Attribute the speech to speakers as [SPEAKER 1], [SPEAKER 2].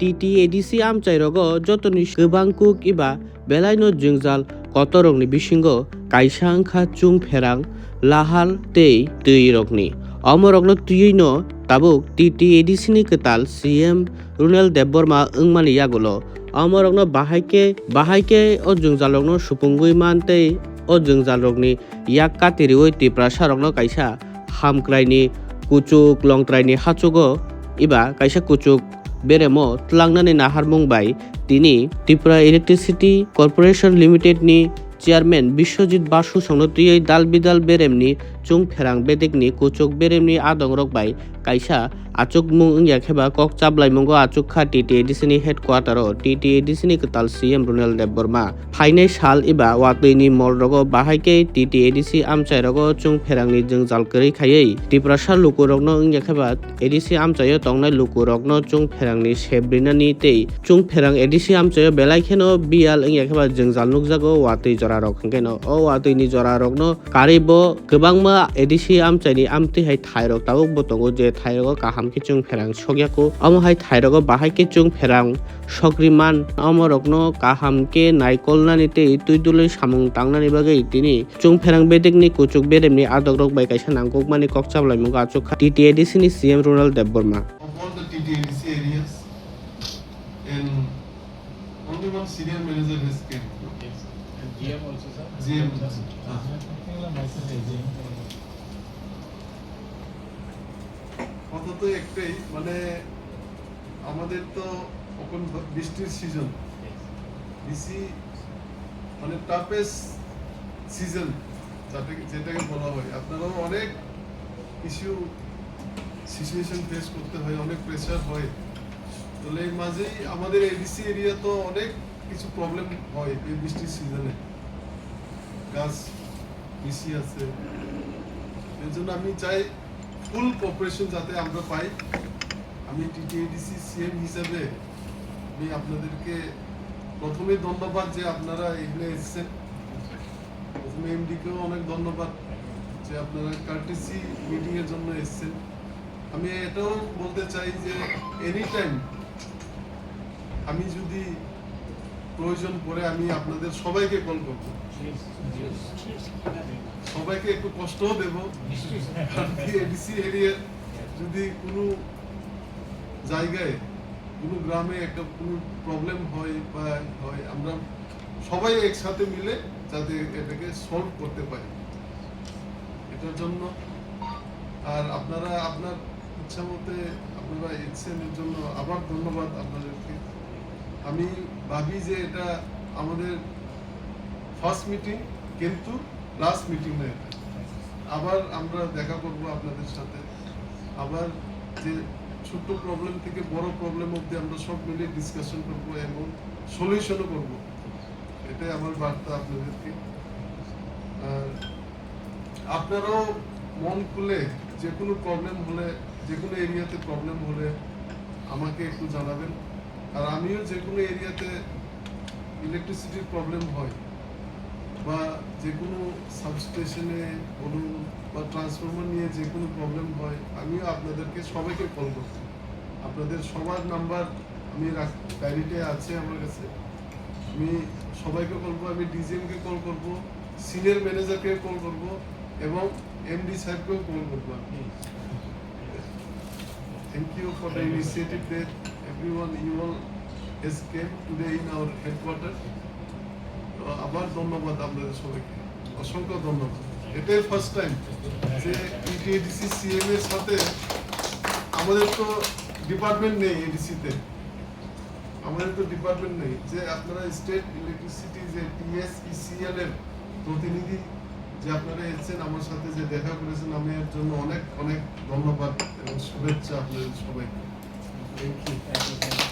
[SPEAKER 1] TTADC amchairago jotoni gobangkuk iba belaino jwngjal kotorokni bisingo kaisa wngkha chung pherang lahal tei twi-rokni omorokno twiino tabuk TTADC ni kwtal CM Runal Debbarma wngmani yagulo omorokno bahaike o jwngjalrokno supungui man tei o jwngjalrokni yak katiriwi tiprasarokno kaisa hamkraini kuchuk longtraini hachugo iba kaisa kuchuk beremo tlangnani naharmung bai tini Tripura Electricity Corporation Limited ni chairman Biswajit Basu songno twiwi dalbidal beremni chung pherang bedekni kuchuk beremni adongrok bai kaisa achukmung wngya kheba kok chablaimungo achukha TTADC ni headquarter o TTADC ni kwtal CM Runal Debbarma phainai sal iba watui molrogo bahaike TTADC amchairogo chung pherangni jwngjal kwrwi khaiwi Tiprasar lukurokno wngya kheba ADC amchaio tongnai lukurokno chung pherangni sebrinani tei chung pherang ADC amchaio belai kheno bial wngya kheba jwngjal nukjago watui jorarok hwnkeno o watui ni jorarokno karibo kwbangma ADC amchaini amtui hai thairok tabuk bo tongo je thairogo kaham khe chung pherang sokyaku omo hai thairogo bahaike chung pherang sokriman omorokno kaham ke naikolnani tei tuidului samung tangnani bagui tini chung pherang bedekni kuchuk beremni adokrok bai kaisa nangkukmani kok chablaimungo achukha TTADC ni CM Runal Debbarma.
[SPEAKER 2] Of all the TTADC areas, and only one senior manager has came.
[SPEAKER 3] Yes. And GM also, sir.
[SPEAKER 2] GM. কথা তো একটাই মানে আমাদের তো এখন বৃষ্টির season বেশি মানে টাফেস্ট সিজন যেটাকে বলা হয় আপনারাও অনেক ইস্যু সিচুয়েশন ফেস করতে হয় অনেক প্রেসার হয় তাহলে এর মাঝেই আমাদের এডিসি এরিয়া তো অনেক কিছু প্রবলেম হয় এই বৃষ্টির সিজনে গাছ বেশি আছে এর জন্য আমি চাই ফুল কোঅপারেশন যাতে আমরা পাই আমি TTADC CM হিসেবে আমি আপনাদেরকে প্রথমে ধন্যবাদ যে আপনারা এখানে এসেছেন প্রথমে এমডিকেও অনেক ধন্যবাদ যে আপনারা কার্টেসি মিটিং এর জন্য এসেছেন আমি এটাও বলতে চাই যে এনি টাইম আমি যদি প্রয়োজন পড়ে আমি আপনাদের সবাইকে কল করব সবাইকে একটু কষ্টও দেব কারণ কি এডিসি এরিয়া যদি কোনো জায়গায় কোনো গ্রামে একটা কোনো প্রবলেম হয় বা হয় আমরা সবাই একসাথে মিলে যাতে এটাকে সলভ করতে পারি এটার জন্য আর আপনারা আপনার ইচ্ছা মতে আপনারা এসেছেন এর জন্য আবার ধন্যবাদ আপনাদেরকে আমি ভাবি যে এটা আমাদের ফার্স্ট মিটিং কিন্তু লাস্ট মিটিং না আবার আমরা দেখা করব আপনাদের সাথে আবার যে ছোট প্রবলেম থেকে বড় প্রবলেম অবধি আমরা সব মিলে ডিসকাশন করব এবং সলিউশনও করব এটাই আমার বার্তা আপনাদেরকে আর আপনারাও মন খুলে যে কোনো প্রবলেম হলে যে কোনো এরিয়াতে প্রবলেম হলে আমাকে একটু জানাবেন আর আমিও যে কোনো এরিয়াতে ইলেকট্রিসিটির প্রবলেম হয় বা যে কোনো সাবস্টেশনে বলুন বা ট্রান্সফরমার নিয়ে যে কোনো প্রবলেম হয় আমিও আপনাদেরকে সবাইকে কল করব আপনাদের সবার নাম্বার আমি ডায়েরিতে আছে আমার কাছে আমি সবাইকে কল করব আমি ডিজিএমকে কল করব সিনিয়র ম্যানেজারকে কল করব এবং এমডি সাহেবকেও কল করব Thank you for the initiative that everyone you all has came today in our headquarters. আবার ধন্যবাদ আপনাদের সবাইকে অসংখ্য ধন্যবাদ এটাই ফার্স্ট টাইম যে TTADC CM এর সাথে আমাদের তো ডিপার্টমেন্ট নেই এডিসিতে আমাদের তো ডিপার্টমেন্ট নেই যে আপনারা স্টেট ইলেকট্রিসিটি যে TSECL এর প্রতিনিধি যে আপনারা এসেছেন আমার সাথে যে দেখা করেছেন আমি এর জন্য অনেক অনেক ধন্যবাদ এবং শুভেচ্ছা আপনাদের সবাইকে থ্যাংক ইউ